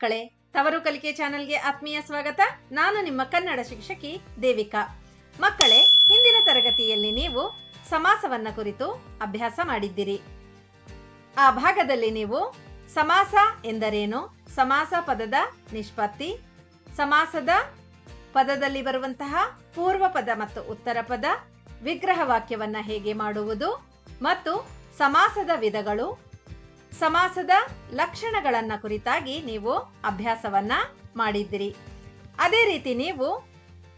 ಮಕ್ಕಳೇ, ತವರು ಕಲಿಕೆ ಚಾನೆಲ್ಗೆ ಆತ್ಮೀಯ ಸ್ವಾಗತ. ನಾನು ನಿಮ್ಮ ಕನ್ನಡ ಶಿಕ್ಷಕಿ ದೇವಿಕಾ. ಮಕ್ಕಳೇ, ಹಿಂದಿನ ತರಗತಿಯಲ್ಲಿ ನೀವು ಸಮಾಸವನ್ನ ಕುರಿತು ಅಭ್ಯಾಸ ಮಾಡಿದ್ದೀರಿ. ಆ ಭಾಗದಲ್ಲಿ ನೀವು ಸಮಾಸ ಎಂದರೇನು, ಸಮಾಸ ಪದದ ನಿಷ್ಪತ್ತಿ, ಸಮಾಸದ ಪದದಲ್ಲಿ ಬರುವಂತಹ ಪೂರ್ವ ಪದ ಮತ್ತು ಉತ್ತರ ಪದ, ವಿಗ್ರಹ ವಾಕ್ಯವನ್ನ ಹೇಗೆ ಮಾಡುವುದು ಮತ್ತು ಸಮಾಸದ ವಿಧಗಳು, ಸಮಾಸದ ಲಕ್ಷಣಗಳನ್ನ ಕುರಿತಾಗಿ ನೀವು ಅಭ್ಯಾಸವನ್ನ ಮಾಡಿದ್ದೀರಿ. ಅದೇ ರೀತಿ ನೀವು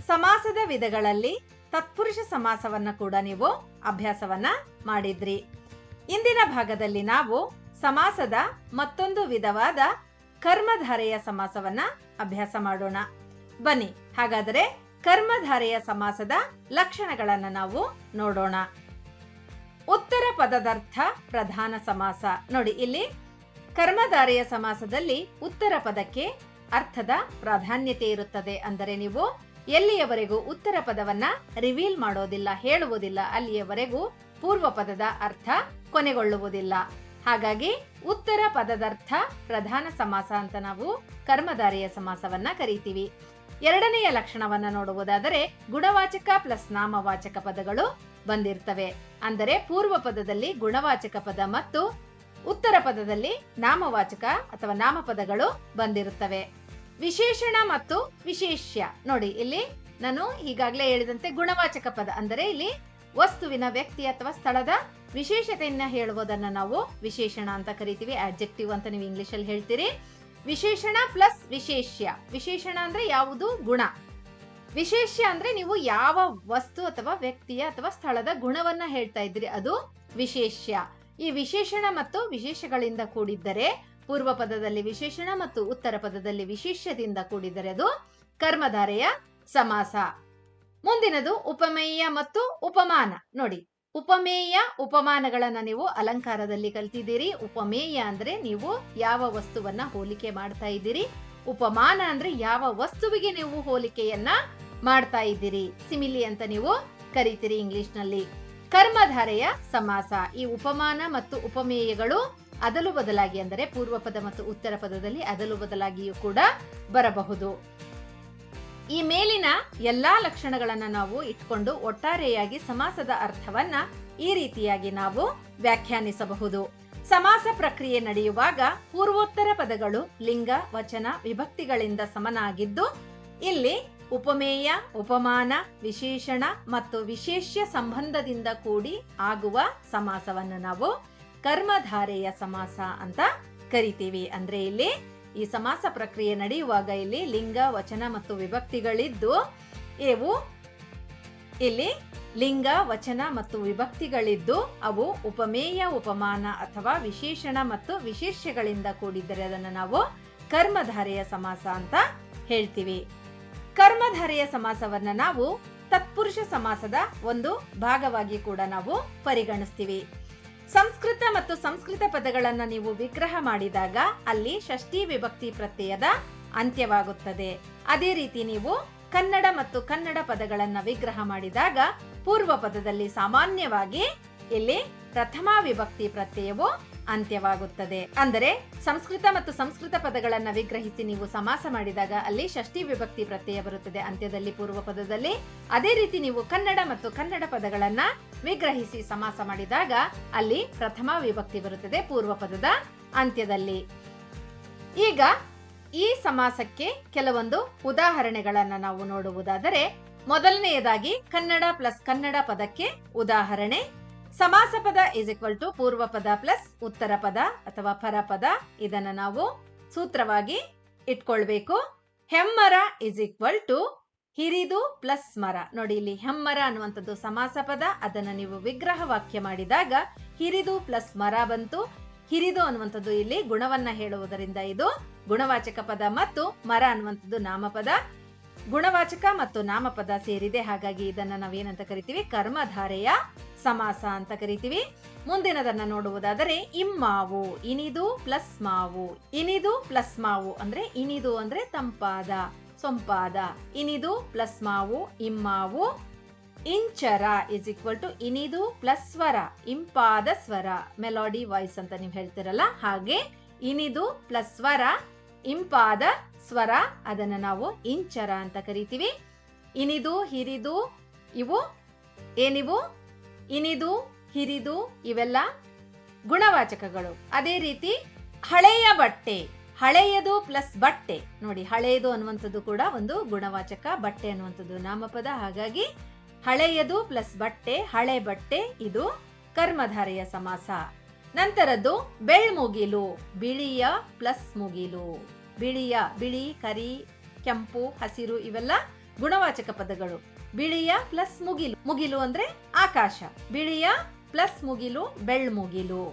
ಸಮಾಸದ ವಿಧಗಳಲ್ಲಿ ತತ್ಪುರುಷ ಸಮಾಸವನ್ನ ಕೂಡ ನೀವು ಅಭ್ಯಾಸವನ್ನ ಮಾಡಿದ್ರಿ. ಇಂದಿನ ಭಾಗದಲ್ಲಿ ನಾವು ಸಮಾಸದ ಮತ್ತೊಂದು ವಿಧವಾದ ಕರ್ಮಧಾರೆಯ ಸಮಾಸವನ್ನ ಅಭ್ಯಾಸ ಮಾಡೋಣ. ಬನ್ನಿ, ಹಾಗಾದರೆ ಕರ್ಮಧಾರೆಯ ಸಮಾಸದ ಲಕ್ಷಣಗಳನ್ನ ನಾವು ನೋಡೋಣ. ಉತ್ತರ ಪದದರ್ಥ ಪ್ರಧಾನ ಸಮಾಸ. ನೋಡಿ, ಇಲ್ಲಿ ಕರ್ಮಧಾರೆಯ ಸಮಾಸದಲ್ಲಿ ಉತ್ತರ ಪದಕ್ಕೆ ಅರ್ಥದ ಪ್ರಾಧಾನ್ಯತೆ ಇರುತ್ತದೆ. ಅಂದರೆ ನೀವು ಎಲ್ಲಿಯವರೆಗೂ ಉತ್ತರ ಪದವನ್ನ ರಿವೀಲ್ ಮಾಡೋದಿಲ್ಲ, ಹೇಳುವುದಿಲ್ಲ, ಅಲ್ಲಿಯವರೆಗೂ ಪೂರ್ವ ಪದದ ಅರ್ಥ ಕೊನೆಗೊಳ್ಳುವುದಿಲ್ಲ. ಹಾಗಾಗಿ ಉತ್ತರ ಪದದರ್ಥ ಪ್ರಧಾನ ಸಮಾಸ ಅಂತ ನಾವು ಕರ್ಮಧಾರೆಯ ಸಮಾಸವನ್ನ ಕರೀತೀವಿ. ಎರಡನೆಯ ಲಕ್ಷಣವನ್ನ ನೋಡುವುದಾದರೆ ಗುಣವಾಚಕ ಪ್ಲಸ್ ನಾಮವಾಚಕ ಪದಗಳು ಬಂದಿರ್ತವೆ. ಅಂದರೆ ಪೂರ್ವ ಪದದಲ್ಲಿ ಗುಣವಾಚಕ ಪದ ಮತ್ತು ಉತ್ತರ ಪದದಲ್ಲಿ ನಾಮವಾಚಕ ಅಥವಾ ನಾಮಪದಗಳು ಬಂದಿರುತ್ತವೆ. ವಿಶೇಷಣ ಮತ್ತು ವಿಶೇಷ್ಯ. ನೋಡಿ, ಇಲ್ಲಿ ನಾನು ಈಗಾಗಲೇ ಹೇಳಿದಂತೆ ಗುಣವಾಚಕ ಪದ ಅಂದರೆ ಇಲ್ಲಿ ವಸ್ತುವಿನ, ವ್ಯಕ್ತಿ ಅಥವಾ ಸ್ಥಳದ ವಿಶೇಷತೆಯನ್ನ ಹೇಳುವುದನ್ನ ನಾವು ವಿಶೇಷಣ ಅಂತ ಕರಿತೀವಿ. ಆಡ್ಜೆಕ್ಟಿವ್ ಅಂತ ನೀವು ಇಂಗ್ಲಿಷ್ ಅಲ್ಲಿ ಹೇಳ್ತೀರಿ. ವಿಶೇಷಣ ಪ್ಲಸ್ ವಿಶೇಷ್ಯ. ವಿಶೇಷಣ ಅಂದ್ರೆ ಯಾವುದು? ಗುಣ. ವಿಶೇಷ್ಯ ಅಂದ್ರೆ ನೀವು ಯಾವ ವಸ್ತು ಅಥವಾ ವ್ಯಕ್ತಿಯ ಅಥವಾ ಸ್ಥಳದ ಗುಣವನ್ನ ಹೇಳ್ತಾ ಇದ್ರಿ, ಅದು ವಿಶೇಷ್ಯ. ಈ ವಿಶೇಷಣ ಮತ್ತು ವಿಶೇಷಗಳಿಂದ ಕೂಡಿದ್ದರೆ, ಪೂರ್ವ ಪದದಲ್ಲಿ ವಿಶೇಷಣ ಮತ್ತು ಉತ್ತರ ಪದದಲ್ಲಿ ವಿಶೇಷ್ಯದಿಂದ ಕೂಡಿದ್ದರೆ ಅದು ಕರ್ಮಧಾರೆಯ ಸಮಾಸ. ಮುಂದಿನದು ಉಪಮೇಯ ಮತ್ತು ಉಪಮಾನ. ನೋಡಿ, ಉಪಮೇಯ ಉಪಮಾನಗಳನ್ನ ನೀವು ಅಲಂಕಾರದಲ್ಲಿ ಕಲ್ತಿದ್ದೀರಿ. ಉಪಮೇಯ ಅಂದ್ರೆ ನೀವು ಯಾವ ವಸ್ತುವನ್ನ ಹೋಲಿಕೆ ಮಾಡ್ತಾ ಇದ್ದೀರಿ. ಉಪಮಾನ ಅಂದ್ರೆ ಯಾವ ವಸ್ತುವಿಗೆ ನೀವು ಹೋಲಿಕೆಯನ್ನ ಮಾಡ್ತಾ ಇದ್ದೀರಿ. ಸಿಮಿಲಿ ಅಂತ ನೀವು ಕರಿತೀರಿ ಇಂಗ್ಲಿಷ್ ನಲ್ಲಿ. ಕರ್ಮಧಾರೆಯ ಸಮಾಸ. ಈ ಉಪಮಾನ ಮತ್ತು ಉಪಮೇಯಗಳು ಅದಲು ಬದಲಾಗಿ, ಅಂದರೆ ಪೂರ್ವ ಪದ ಮತ್ತು ಉತ್ತರ ಪದದಲ್ಲಿ ಅದಲು ಬದಲಾಗಿಯೂ ಕೂಡ ಬರಬಹುದು. ಈ ಮೇಲಿನ ಎಲ್ಲಾ ಲಕ್ಷಣಗಳನ್ನ ನಾವು ಇಟ್ಕೊಂಡು ಒಟ್ಟಾರೆಯಾಗಿ ಸಮಾಸದ ಅರ್ಥವನ್ನ ಈ ರೀತಿಯಾಗಿ ನಾವು ವ್ಯಾಖ್ಯಾನಿಸಬಹುದು. ಸಮಾಸ ಪ್ರಕ್ರಿಯೆ ನಡೆಯುವಾಗ ಪೂರ್ವೋತ್ತರ ಪದಗಳು ಲಿಂಗ, ವಚನ, ವಿಭಕ್ತಿಗಳಿಂದ ಸಮನಾಗಿದ್ದು, ಇಲ್ಲಿ ಉಪಮೇಯ, ಉಪಮಾನ, ವಿಶೇಷಣ ಮತ್ತು ವಿಶೇಷ್ಯ ಸಂಬಂಧದಿಂದ ಕೂಡಿ ಆಗುವ ಸಮಾಸವನ್ನು ನಾವು ಕರ್ಮಧಾರೆಯ ಸಮಾಸ ಅಂತ ಕರಿತೀವಿ. ಅಂದ್ರೆ ಇಲ್ಲಿ ಈ ಸಮಾಸ ಪ್ರಕ್ರಿಯೆ ನಡೆಯುವಾಗ ಇಲ್ಲಿ ಲಿಂಗ, ವಚನ ಮತ್ತು ವಿಭಕ್ತಿಗಳಿದ್ದು, ಇಲ್ಲಿ ಲಿಂಗ, ವಚನ ಮತ್ತು ವಿಭಕ್ತಿಗಳಿದ್ದು ಅವು ಉಪಮೇಯ, ಉಪಮಾನ ಅಥವಾ ವಿಶೇಷಣ ಮತ್ತು ವಿಶೇಷ್ಯಗಳಿಂದ ಕೂಡಿದ್ದರೆ ಅದನ್ನು ನಾವು ಕರ್ಮಧಾರೆಯ ಸಮಾಸ ಅಂತ ಹೇಳ್ತೀವಿ. ಕರ್ಮಧಾರೆಯ ಸಮಾಸವನ್ನ ನಾವು ತತ್ಪುರುಷ ಸಮಾಸದ ಒಂದು ಭಾಗವಾಗಿ ಕೂಡ ನಾವು ಪರಿಗಣಿಸ್ತೀವಿ. ಸಂಸ್ಕೃತ ಮತ್ತು ಸಂಸ್ಕೃತ ಪದಗಳನ್ನ ನೀವು ವಿಗ್ರಹ ಮಾಡಿದಾಗ ಅಲ್ಲಿ ಷಷ್ಠಿ ವಿಭಕ್ತಿ ಪ್ರತ್ಯಯದ ಅಂತ್ಯವಾಗುತ್ತದೆ. ಅದೇ ರೀತಿ ನೀವು ಕನ್ನಡ ಮತ್ತು ಕನ್ನಡ ಪದಗಳನ್ನ ವಿಗ್ರಹ ಮಾಡಿದಾಗ ಪೂರ್ವ ಪದದಲ್ಲಿ ಸಾಮಾನ್ಯವಾಗಿ ಇಲ್ಲಿ ಪ್ರಥಮ ವಿಭಕ್ತಿ ಪ್ರತ್ಯಯವು ಅಂತ್ಯವಾಗುತ್ತದೆ. ಅಂದರೆ ಸಂಸ್ಕೃತ ಮತ್ತು ಸಂಸ್ಕೃತ ಪದಗಳನ್ನ ವಿಗ್ರಹಿಸಿ ನೀವು ಸಮಾಸ ಮಾಡಿದಾಗ ಅಲ್ಲಿ ಷಷ್ಠಿ ವಿಭಕ್ತಿ ಪ್ರತ್ಯಯ ಬರುತ್ತದೆ ಅಂತ್ಯದಲ್ಲಿ, ಪೂರ್ವ ಪದದಲ್ಲಿ. ಅದೇ ರೀತಿ ನೀವು ಕನ್ನಡ ಮತ್ತು ಕನ್ನಡ ಪದಗಳನ್ನ ವಿಗ್ರಹಿಸಿ ಸಮಾಸ ಮಾಡಿದಾಗ ಅಲ್ಲಿ ಪ್ರಥಮ ವಿಭಕ್ತಿ ಬರುತ್ತದೆ ಪೂರ್ವ ಪದದ ಅಂತ್ಯದಲ್ಲಿ. ಈಗ ಈ ಸಮಾಸಕ್ಕೆ ಕೆಲವೊಂದು ಉದಾಹರಣೆಗಳನ್ನ ನಾವು ನೋಡುವುದಾದರೆ, ಮೊದಲನೆಯದಾಗಿ ಕನ್ನಡ ಪ್ಲಸ್ ಕನ್ನಡ ಪದಕ್ಕೆ ಉದಾಹರಣೆ. ಸಮಾಸ ಪದ ಇಸ್ ಈಕ್ವಲ್ ಟು ಪೂರ್ವ ಪದ ಪ್ಲಸ್ ಉತ್ತರ ಪದ ಅಥವಾ ಪರಪದ. ಇದನ್ನ ನಾವು ಸೂತ್ರವಾಗಿ ಇಟ್ಕೊಳ್ಬೇಕು. ಹೆಮ್ಮರ ಇಸ್ ಈಕ್ವಲ್ ಟು ಹಿರಿದು ಪ್ಲಸ್ ಮರ. ನೋಡಿ, ಇಲ್ಲಿ ಹೆಮ್ಮರ ಅನ್ನುವಂಥದ್ದು ಸಮಾಸ ಪದ. ಅದನ್ನ ನೀವು ವಿಗ್ರಹ ವಾಕ್ಯ ಮಾಡಿದಾಗ ಹಿರಿದು ಪ್ಲಸ್ ಮರ ಬಂತು. ಹಿರಿದು ಅನ್ನುವಂಥದ್ದು ಇಲ್ಲಿ ಗುಣವನ್ನ ಹೇಳುವುದರಿಂದ ಇದು ಗುಣವಾಚಕ ಪದ ಮತ್ತು ಮರ ಅನ್ನುವಂಥದ್ದು ನಾಮಪದ. ಗುಣವಾಚಕ ಮತ್ತು ನಾಮಪದ ಸೇರಿದೆ. ಹಾಗಾಗಿ ಇದನ್ನ ನಾವೇನಂತ ಕರಿತೀವಿ? ಕರ್ಮಧಾರೆಯ ಸಮಾಸ ಅಂತ ಕರಿತೀವಿ. ಮುಂದಿನದನ್ನ ನೋಡುವುದಾದರೆ ಇಮ್ಮಾವು, ಇನಿದು ಪ್ಲಸ್ ಮಾವು. ಇನಿದು ಪ್ಲಸ್ ಮಾವು ಅಂದ್ರೆ ಇನಿದು ಅಂದ್ರೆ ತಂಪಾದ, ಸೊಂಪಾದ. ಇನಿದು ಪ್ಲಸ್ ಮಾವು ಇಮ್ಮಾವು. ಇಂಚರ ಇಸ್ ಈಕ್ವಲ್ ಟು ಇನಿದು ಪ್ಲಸ್ ಸ್ವರ, ಇಂಪಾದ ಸ್ವರ, ಮೆಲೋಡಿ ವಾಯ್ಸ್ ಅಂತ ನೀವು ಹೇಳ್ತಿರಲ್ಲ ಹಾಗೆ ಇನಿದು ಪ್ಲಸ್ ಸ್ವರ ಇಂಪಾದ ಸ್ವರ, ಅದನ್ನ ನಾವು ಇಂಚರ ಅಂತ ಕರಿತೀವಿ. ಇನಿದು ಹಿರಿದು ಇವು ಏನಿವು? ಇನಿದು ಹಿರಿದು ಇವೆಲ್ಲ ಗುಣವಾಚಕಗಳು. ಅದೇ ರೀತಿ ಹಳೆಯ ಬಟ್ಟೆ, ಹಳೆಯದು ಪ್ಲಸ್ ಬಟ್ಟೆ ನೋಡಿ, ಹಳೆಯದು ಅನ್ನುವಂಥದ್ದು ಕೂಡ ಒಂದು ಗುಣವಾಚಕ, ಬಟ್ಟೆ ಅನ್ನುವಂಥದ್ದು ನಾಮಪದ. ಹಾಗಾಗಿ ಹಳೆಯದು ಪ್ಲಸ್ ಬಟ್ಟೆ, ಹಳೆ ಬಟ್ಟೆ, ಇದು ಕರ್ಮಧಾರೆಯ ಸಮಾಸ. ನಂತರದ್ದು ಬೆಳ್ಮುಗಿಲು, ಬಿಳಿಯ ಪ್ಲಸ್ ಮುಗಿಲು. ಬಿಳಿಯ, ಬಿಳಿ, ಕರಿ, ಕೆಂಪು, ಹಸಿರು ಇವೆಲ್ಲ ಗುಣವಾಚಕ ಪದಗಳು. ಬಿಳಿಯ ಪ್ಲಸ್ ಮುಗಿಲು, ಮುಗಿಲು ಅಂದ್ರೆ ಆಕಾಶ. ಬಿಳಿಯ ಪ್ಲಸ್ ಮುಗಿಲು ಬೆಳ್ಮುಗಿಲು.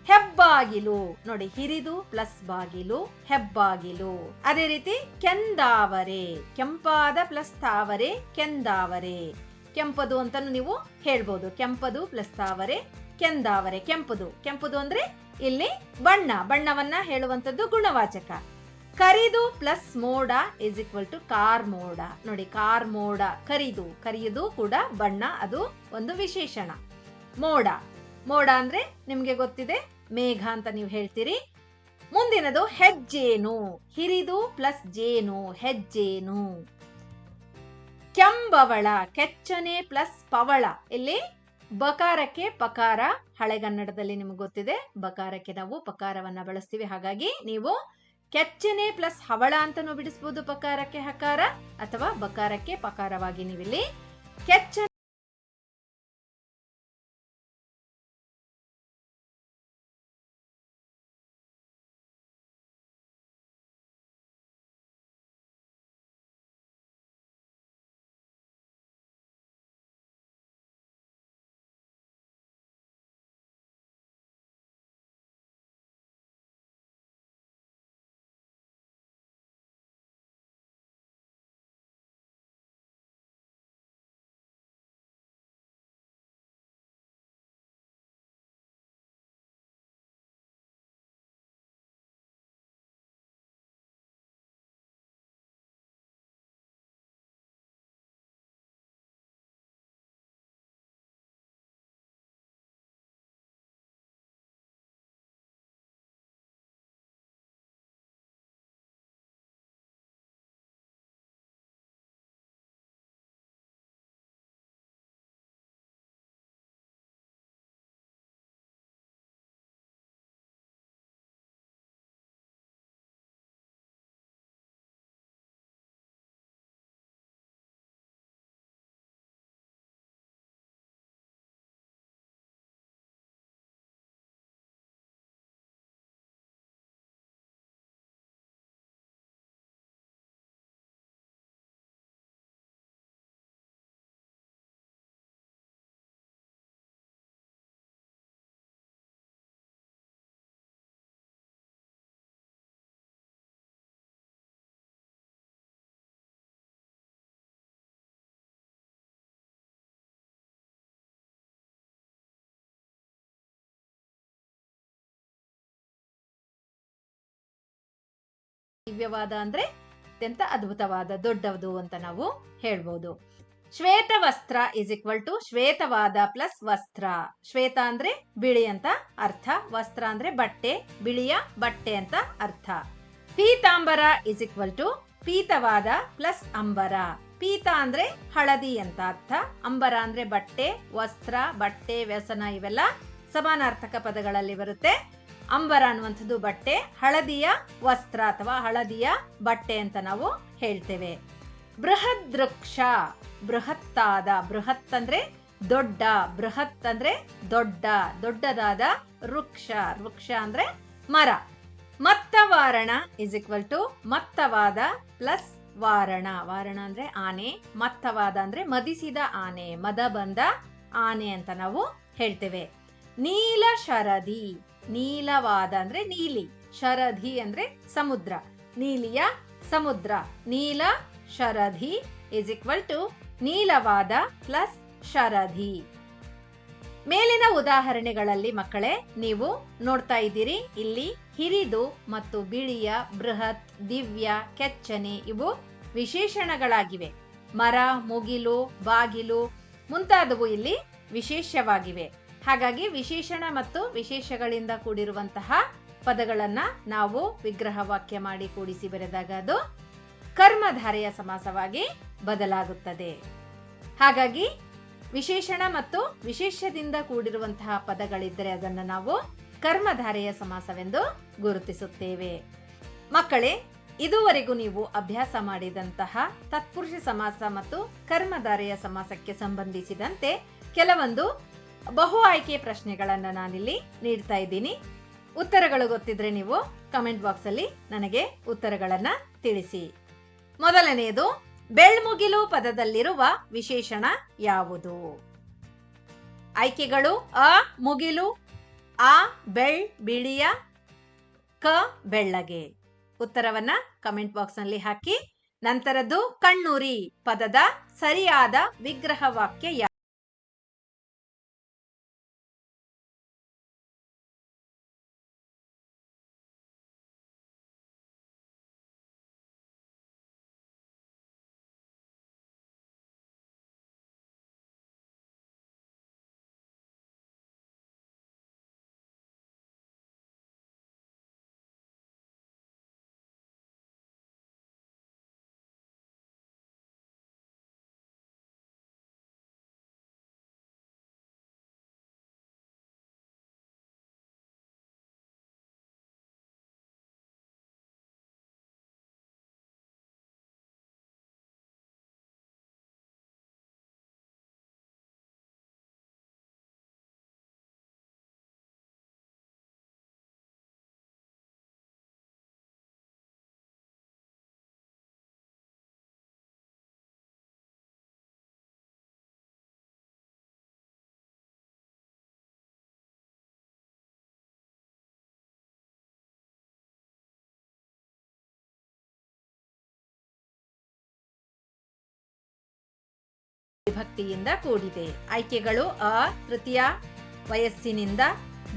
ಹೆಬ್ಬಾಗಿಲು ನೋಡಿ, ಹಿರಿದು ಪ್ಲಸ್ ಬಾಗಿಲು, ಹೆಬ್ಬಾಗಿಲು. ಅದೇ ರೀತಿ ಕೆಂದಾವರೆ, ಕೆಂಪಾದ ಪ್ಲಸ್ ತಾವರೆ, ಕೆಂದಾವರೆ. ಕೆಂಪದು ಅಂತಾನು ನೀವು ಹೇಳ್ಬೋದು, ಕೆಂಪದು ಪ್ಲಸ್ ತಾವರೆ, ಕೆಂದಾವರೆ. ಕೆಂಪದು, ಕೆಂಪದು ಅಂದ್ರೆ ಇಲ್ಲಿ ಬಣ್ಣ, ಬಣ್ಣವನ್ನ ಹೇಳುವಂತದ್ದು ಗುಣವಾಚಕ. ಕರಿದು ಪ್ಲಸ್ ಮೋಡ ಇಸ್ ಈಕ್ವಲ್ ಟು ಕಾರ್ಮೋಡ ನೋಡಿ, ಕಾರ್ಮೋಡ. ಕರಿದು, ಕರಿಯುದು ಕೂಡ ಬಣ್ಣ, ಅದು ಒಂದು ವಿಶೇಷಣ. ಮೋಡ, ಮೋಡ ಅಂದ್ರೆ ನಿಮ್ಗೆ ಗೊತ್ತಿದೆ, ಮೇಘ ಅಂತ ನೀವು ಹೇಳ್ತೀರಿ. ಮುಂದಿನದು ಹೆಜ್ಜೇನು, ಹಿರಿದು ಪ್ಲಸ್ ಜೇನು, ಹೆಜ್ಜೇನು. ಕೆಂಬವಳ, ಕೆಚ್ಚನೆ ಪ್ಲಸ್ ಪವಳ. ಇಲ್ಲಿ ಬಕಾರಕ್ಕೆ ಪಕಾರ, ಹಳೆಗನ್ನಡದಲ್ಲಿ ನಿಮ್ಗೆ ಗೊತ್ತಿದೆ ಬಕಾರಕ್ಕೆ ನಾವು ಪಕಾರವನ್ನ ಬಳಸ್ತೀವಿ. ಹಾಗಾಗಿ ನೀವು ಕೆಚ್ಚನೆ ಪ್ಲಸ್ ಹವಳ ಅಂತಾನು ಬಿಡಿಸಬಹುದು, ಪಕಾರಕ್ಕೆ ಹಕಾರ, ಅಥವಾ ಬಕಾರಕ್ಕೆ ಪಕಾರವಾಗಿ ನೀವಿಲ್ಲಿ ಕೆಚ್ಚನೆ ದಿವ್ಯವಾದ ಅಂದ್ರೆ ಅತ್ಯಂತ ಅದ್ಭುತವಾದ, ದೊಡ್ಡದು ಅಂತ ನಾವು ಹೇಳ್ಬೋದು. ಶ್ವೇತ ವಸ್ತ್ರ ಇಸ್ ಈಕ್ವಲ್ ಟು ಶ್ವೇತವಾದ ಪ್ಲಸ್ ವಸ್ತ್ರ. ಶ್ವೇತ ಅಂದ್ರೆ ಬಿಳಿ ಅಂತ ಅರ್ಥ, ವಸ್ತ್ರ ಅಂದ್ರೆ ಬಟ್ಟೆ, ಬಿಳಿಯ ಬಟ್ಟೆ ಅಂತ ಅರ್ಥ. ಪೀತಾಂಬರ ಇಸ್ ಈಕ್ವಲ್ ಟು ಪೀತವಾದ ಪ್ಲಸ್ ಅಂಬರ. ಪೀತ ಅಂದ್ರೆ ಹಳದಿ ಅಂತ ಅರ್ಥ, ಅಂಬರ ಅಂದ್ರೆ ಬಟ್ಟೆ, ವಸ್ತ್ರ, ಬಟ್ಟೆ, ವ್ಯಸನ ಇವೆಲ್ಲ ಸಮಾನಾರ್ಥಕ ಪದಗಳಲ್ಲಿ ಬರುತ್ತೆ. ಅಂಬರ ಅನ್ನುವಂಥದ್ದು ಬಟ್ಟೆ, ಹಳದಿಯ ವಸ್ತ್ರ ಅಥವಾ ಹಳದಿಯ ಬಟ್ಟೆ ಅಂತ ನಾವು ಹೇಳ್ತೇವೆ. ಬೃಹದ್ ವೃಕ್ಷ, ಬೃಹತ್ತಾದ, ಬೃಹತ್ ಅಂದ್ರೆ ದೊಡ್ಡ, ಬೃಹತ್ ಅಂದ್ರೆ ದೊಡ್ಡ, ದೊಡ್ಡದಾದ ವೃಕ್ಷ, ವೃಕ್ಷ ಅಂದ್ರೆ ಮರ. ಮತ್ತವಾರಣ ಇಸ್ ಈಕ್ವಲ್ ಟು ಮತ್ತವಾದ ಪ್ಲಸ್ ವಾರಣ. ವಾರಣ ಅಂದ್ರೆ ಆನೆ, ಮತ್ತವಾದ ಅಂದ್ರೆ ಮದಿಸಿದ ಆನೆ, ಮದ ಬಂದ ಆನೆ ಅಂತ ನಾವು ಹೇಳ್ತೇವೆ. ನೀಲ ಶರದಿ, ನೀಲವಾದ ಅಂದ್ರೆ ನೀಲಿ, ಶರಧಿ ಅಂದ್ರೆ ಸಮುದ್ರ, ನೀಲಿಯ ಸಮುದ್ರ. ನೀಲ ಶರಧಿ ಇಸ್ ಈಕ್ವಲ್ ಟು ನೀಲವಾದ ಪ್ಲಸ್ ಶರಧಿ. ಮೇಲಿನ ಉದಾಹರಣೆಗಳಲ್ಲಿ ಮಕ್ಕಳೇ ನೀವು ನೋಡ್ತಾ ಇದ್ದೀರಿ, ಇಲ್ಲಿ ಹಿರಿದು ಮತ್ತು ಬಿಳಿಯ, ಬೃಹತ್, ದಿವ್ಯ, ಕೆಚ್ಚನೆ ಇವು ವಿಶೇಷಣಗಳಾಗಿವೆ. ಮರ, ಮುಗಿಲು, ಬಾಗಿಲು ಮುಂತಾದವು ಇಲ್ಲಿ ವಿಶೇಷವಾಗಿವೆ. ಹಾಗಾಗಿ ವಿಶೇಷಣ ಮತ್ತು ವಿಶೇಷಗಳಿಂದ ಕೂಡಿರುವಂತಹ ಪದಗಳನ್ನ ನಾವು ವಿಗ್ರಹ ವಾಕ್ಯ ಮಾಡಿ ಕೂಡಿಸಿ ಬರೆದಾಗ ಅದು ಕರ್ಮಧಾರೆಯ ಸಮಾಸವಾಗಿ ಬದಲಾಗುತ್ತದೆ. ಹಾಗಾಗಿ ವಿಶೇಷಣ ಮತ್ತು ವಿಶೇಷದಿಂದ ಕೂಡಿರುವಂತಹ ಪದಗಳಿದ್ದರೆ ಅದನ್ನು ನಾವು ಕರ್ಮಧಾರೆಯ ಸಮಾಸವೆಂದು ಗುರುತಿಸುತ್ತೇವೆ. ಮಕ್ಕಳೇ, ಇದುವರೆಗೂ ನೀವು ಅಭ್ಯಾಸ ಮಾಡಿದಂತಹ ತತ್ಪುರುಷ ಸಮಾಸ ಮತ್ತು ಕರ್ಮಧಾರೆಯ ಸಮಾಸಕ್ಕೆ ಸಂಬಂಧಿಸಿದಂತೆ ಕೆಲವೊಂದು ಬಹು ಆಯ್ಕೆ ಪ್ರಶ್ನೆಗಳನ್ನು ನಾನಿಲ್ಲಿ ನೀಡ್ತಾ ಇದ್ದೀನಿ. ಉತ್ತರಗಳು ಗೊತ್ತಿದ್ರೆ ನೀವು ಕಮೆಂಟ್ ಬಾಕ್ಸ್ ಅಲ್ಲಿ ನನಗೆ ಉತ್ತರಗಳನ್ನ ತಿಳಿಸಿ. ಮೊದಲನೆಯದು, ಬೆಳ್ಮುಗಿಲು ಪದದಲ್ಲಿರುವ ವಿಶೇಷಣ ಯಾವುದು? ಆಯ್ಕೆಗಳು: ಅ ಮುಗಿಲು, ಆ ಬಿಳಿಯ, ಕ ಬೆಳ್ಳಗೆ. ಉತ್ತರವನ್ನ ಕಮೆಂಟ್ ಬಾಕ್ಸ್ ನಲ್ಲಿ ಹಾಕಿ. ನಂತರದ್ದು, ಕಣ್ಣುರಿ ಪದದ ಸರಿಯಾದ ವಿಗ್ರಹ ವಾಕ್ಯ ಯಾವುದು? ವಿಭಕ್ತಿಯಿಂದ ಕೂಡಿದೆ. ಆಯ್ಕೆಗಳು: ಅ ತೃತೀಯ ವಯಸ್ಸಿನಿಂದ,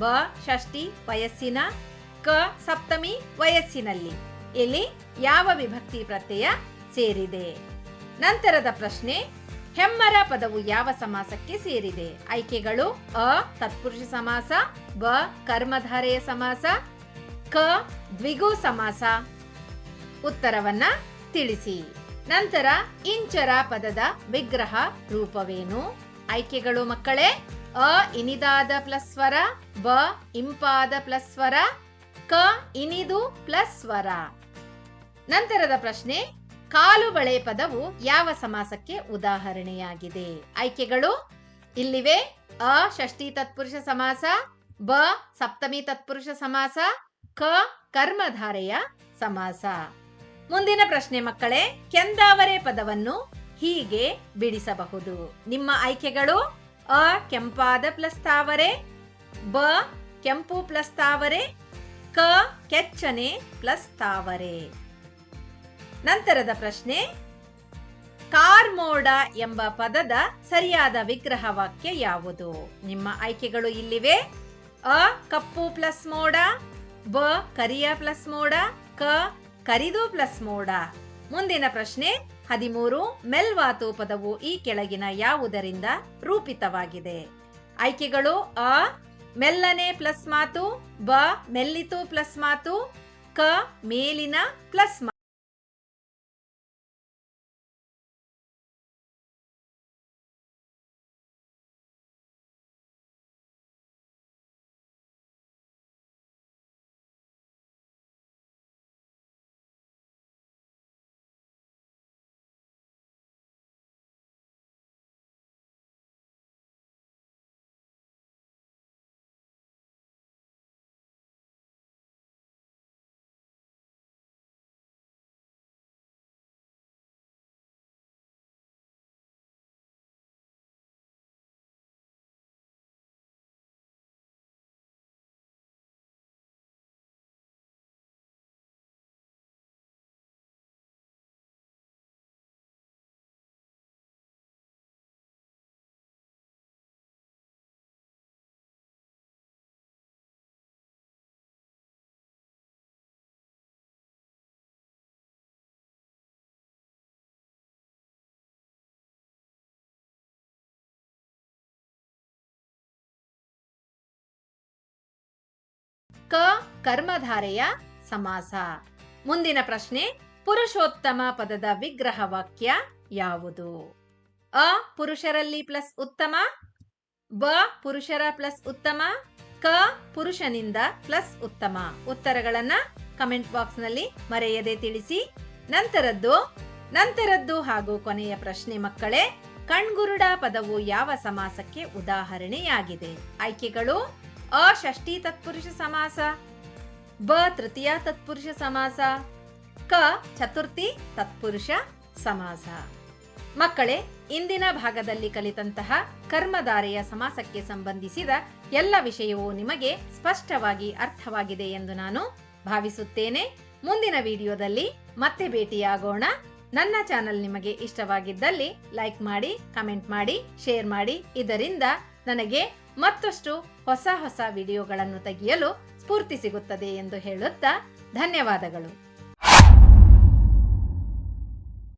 ಬ ಷಷ್ಠಿ ವಯಸ್ಸಿನ, ಕ ಸಪ್ತಮಿ ವಯಸ್ಸಿನಲ್ಲಿ. ಇಲ್ಲಿ ಯಾವ ವಿಭಕ್ತಿ ಪ್ರತ್ಯಯ ಸೇರಿದೆ? ನಂತರದ ಪ್ರಶ್ನೆ, ಹೆಮ್ಮರ ಪದವು ಯಾವ ಸಮಾಸಕ್ಕೆ ಸೇರಿದೆ? ಆಯ್ಕೆಗಳು: ಅ ತತ್ಪುರುಷ ಸಮಾಸ, ಬ ಕರ್ಮಧಾರೆಯ ಸಮಾಸ, ಕ ದ್ವಿಗು ಸಮಾಸ. ಉತ್ತರವನ್ನ ತಿಳಿಸಿ. ನಂತರ, ಇಂಚರ ಪದದ ವಿಗ್ರಹ ರೂಪವೇನು? ಆಯ್ಕೆಗಳು ಮಕ್ಕಳೇ: ಅ ಇನಿದಾದ ಪ್ಲಸ್ ಸ್ವರ, ಬ ಇಂಪಾದ ಪ್ಲಸ್ ಸ್ವರ, ಕ ಇನಿದು ಪ್ಲಸ್ ಸ್ವರ. ನಂತರದ ಪ್ರಶ್ನೆ, ಕಾಲುಬಳೆ ಪದವು ಯಾವ ಸಮಾಸಕ್ಕೆ ಉದಾಹರಣೆಯಾಗಿದೆ? ಆಯ್ಕೆಗಳು ಇಲ್ಲಿವೆ: ಅ ಷಷ್ಠಿ ತತ್ಪುರುಷ ಸಮಾಸ, ಬ ಸಪ್ತಮಿ ತತ್ಪುರುಷ ಸಮಾಸ, ಕ ಕರ್ಮಧಾರೆಯ ಸಮಾಸ. ಮುಂದಿನ ಪ್ರಶ್ನೆ ಮಕ್ಕಳೇ, ಕೆಂದಾವರೆ ಪದವನ್ನು ಹೀಗೆ ಬಿಡಿಸಬಹುದು. ನಿಮ್ಮ ಆಯ್ಕೆಗಳು: ಅ ಕೆಂಪಾದ ಪ್ಲಸ್ ತಾವರೆ, ಬ ಕೆಂಪು ಪ್ಲಸ್ ತಾವರೆ, ಕ ಕೆಚ್ಚನೆ ಪ್ಲಸ್ ತಾವರೆ. ನಂತರದ ಪ್ರಶ್ನೆ, ಕಾರ್ಮೋಡ ಎಂಬ ಪದದ ಸರಿಯಾದ ವಿಗ್ರಹ ವಾಕ್ಯ ಯಾವುದು? ನಿಮ್ಮ ಆಯ್ಕೆಗಳು ಇಲ್ಲಿವೆ: ಅ ಕಪ್ಪು ಪ್ಲಸ್ ಮೋಡ, ಬ ಕರಿಯ ಪ್ಲಸ್ ಮೋಡ, ಕ ಕರಿದು ಪ್ಲಸ್ ಮೋಡ. ಮುಂದಿನ ಪ್ರಶ್ನೆ 13, ಮೆಲ್ವಾತು ಪದವು ಈ ಕೆಳಗಿನ ಯಾವುದರಿಂದ ರೂಪಿತವಾಗಿದೆ? ಆಯ್ಕೆಗಳು: ಅ ಮೆಲ್ಲನೆ ಪ್ಲಸ್ ಮಾತು, ಬ ಮೆಲ್ಲಿತು ಪ್ಲಸ್ ಮಾತು, ಕ ಮೇಲಿನ ಪ್ಲಸ್ ಮಾತು. ಕ ಕರ್ಮಧಾರೆಯ ಸಮಾಸ. ಮುಂದಿನ ಪ್ರಶ್ನೆ, ಪುರುಷೋತ್ತಮ ಪದದ ವಿಗ್ರಹ ವಾಕ್ಯ ಯಾವುದು? ಅ ಪುರುಷರಲ್ಲಿ ಪ್ಲಸ್ ಉತ್ತಮ, ಬ ಪುರುಷರ ಪ್ಲಸ್ ಉತ್ತಮ, ಕ ಪುರುಷನಿಂದ ಪ್ಲಸ್ ಉತ್ತಮ. ಉತ್ತರಗಳನ್ನ ಕಮೆಂಟ್ ಬಾಕ್ಸ್ ನಲ್ಲಿ ಮರೆಯದೆ ತಿಳಿಸಿ. ನಂತರದ್ದು ಹಾಗೂ ಕೊನೆಯ ಪ್ರಶ್ನೆ ಮಕ್ಕಳೇ, ಕಣ್ಗುರುಡ ಪದವು ಯಾವ ಸಮಾಸಕ್ಕೆ ಉದಾಹರಣೆಯಾಗಿದೆ? ಆಯ್ಕೆಗಳು: ಅ ಷಷ್ಠಿ ತತ್ಪುರುಷ ಸಮಾಸ, ಬ ತೃತೀಯ ತತ್ಪುರುಷ ಸಮಾಸ, ಕ ಚತುರ್ಥಿ ತತ್ಪುರುಷ ಸಮಾಸ. ಮಕ್ಕಳೇ, ಇಂದಿನ ಭಾಗದಲ್ಲಿ ಕಲಿತಂತಹ ಕರ್ಮಧಾರೆಯ ಸಮಾಸಕ್ಕೆ ಸಂಬಂಧಿಸಿದ ಎಲ್ಲ ವಿಷಯವೂ ನಿಮಗೆ ಸ್ಪಷ್ಟವಾಗಿ ಅರ್ಥವಾಗಿದೆ ಎಂದು ನಾನು ಭಾವಿಸುತ್ತೇನೆ. ಮುಂದಿನ ವಿಡಿಯೋದಲ್ಲಿ ಮತ್ತೆ ಭೇಟಿಯಾಗೋಣ. ನನ್ನ ಚಾನೆಲ್ ನಿಮಗೆ ಇಷ್ಟವಾಗಿದ್ದಲ್ಲಿ ಲೈಕ್ ಮಾಡಿ, ಕಮೆಂಟ್ ಮಾಡಿ, ಶೇರ್ ಮಾಡಿ. ಇದರಿಂದ ನನಗೆ ಮತ್ತಷ್ಟು ಹೊಸ ವಿಡಿಯೋಗಳನ್ನು ತೆಗೆಯಲು ಸ್ಫೂರ್ತಿ ಸಿಗುತ್ತದೆ ಎಂದು ಹೇಳುತ್ತಾ ಧನ್ಯವಾದಗಳು.